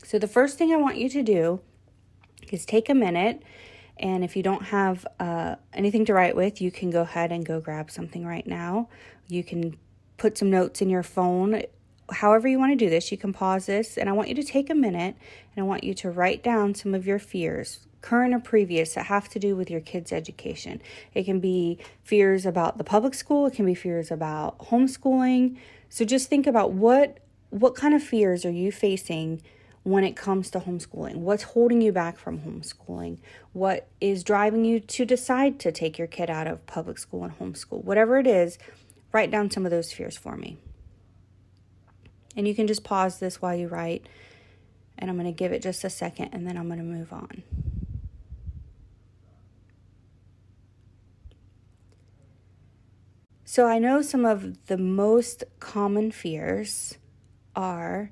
So the first thing I want you to do is take a minute, and if you don't have anything to write with, you can go ahead and go grab something right now. You can put some notes in your phone. However you want to do this, you can pause this, and I want you to take a minute, and I want you to write down some of your fears, current or previous, that have to do with your kids' education. It can be fears about the public school. It can be fears about homeschooling. So just think about what kind of fears are you facing when it comes to homeschooling? What's holding you back from homeschooling? What is driving you to decide to take your kid out of public school and homeschool? Whatever it is, write down some of those fears for me. And you can just pause this while you write, and I'm going to give it just a second, and then I'm going to move on. So I know some of the most common fears are,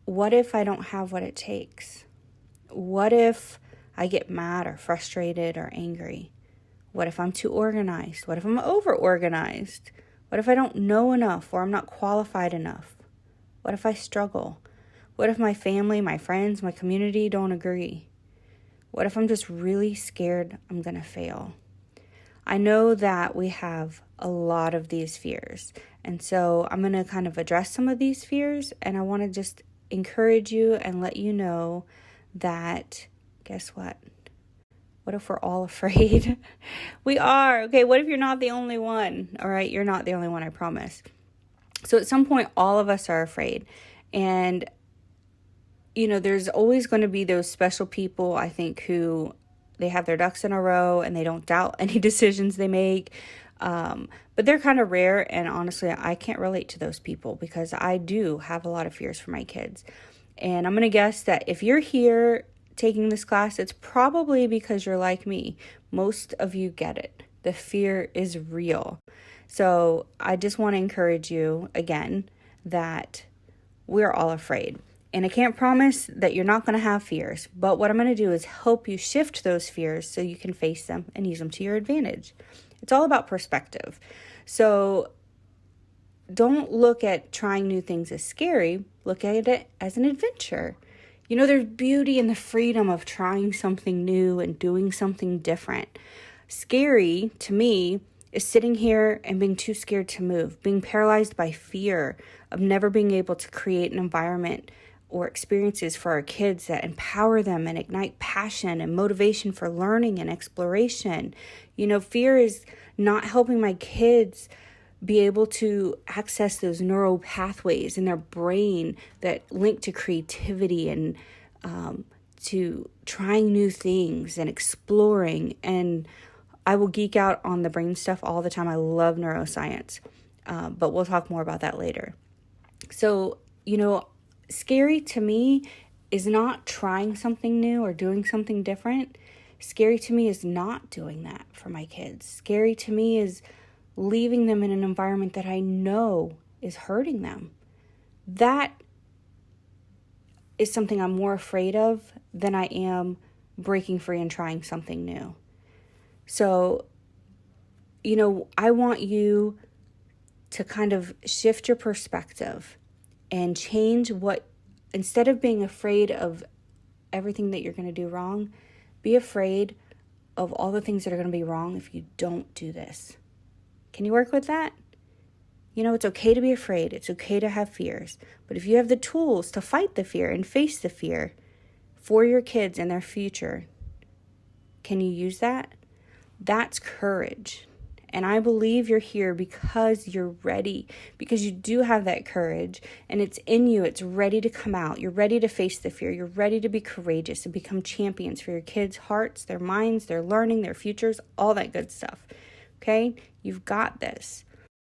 what if I don't have what it takes? What if I get mad or frustrated or angry? What if I'm too organized? What if I'm over-organized? What if I don't know enough or I'm not qualified enough? What if I struggle? What if my family, my friends, my community don't agree? What if I'm just really scared I'm going to fail? I know that we have a lot of these fears, and so I'm going to kind of address some of these fears, and I want to just encourage you and let you know that, guess what? What if we're all afraid? We are. Okay, what if you're not the only one? All right, you're not the only one, I promise. So at some point, all of us are afraid. And, there's always going to be those special people, I think, who they have their ducks in a row and they don't doubt any decisions they make. But they're kind of rare, and honestly, I can't relate to those people because I do have a lot of fears for my kids. And I'm going to guess that if you're here taking this class, it's probably because you're like me. Most of you get it. The fear is real. So I just want to encourage you again that we're all afraid. And I can't promise that you're not going to have fears, but what I'm going to do is help you shift those fears so you can face them and use them to your advantage. It's all about perspective. So don't look at trying new things as scary. Look at it as an adventure. There's beauty in the freedom of trying something new and doing something different. Scary, to me, is sitting here and being too scared to move, being paralyzed by fear of never being able to create an environment or experiences for our kids that empower them and ignite passion and motivation for learning and exploration. Fear is not helping my kids be able to access those neural pathways in their brain that link to creativity and to trying new things and exploring. And I will geek out on the brain stuff all the time. I love neuroscience, but we'll talk more about that later. So, scary to me is not trying something new or doing something different. Scary to me is not doing that for my kids. Scary to me is leaving them in an environment that I know is hurting them. That is something I'm more afraid of than I am breaking free and trying something new. So, I want you to kind of shift your perspective and change instead of being afraid of everything that you're going to do wrong, be afraid of all the things that are going to be wrong if you don't do this. Can you work with that? It's okay to be afraid. It's okay to have fears. But if you have the tools to fight the fear and face the fear for your kids and their future, can you use that? That's courage. And I believe you're here because you're ready, because you do have that courage and it's in you. It's ready to come out. You're ready to face the fear. You're ready to be courageous and become champions for your kids' hearts, their minds, their learning, their futures, all that good stuff. Okay? You've got this.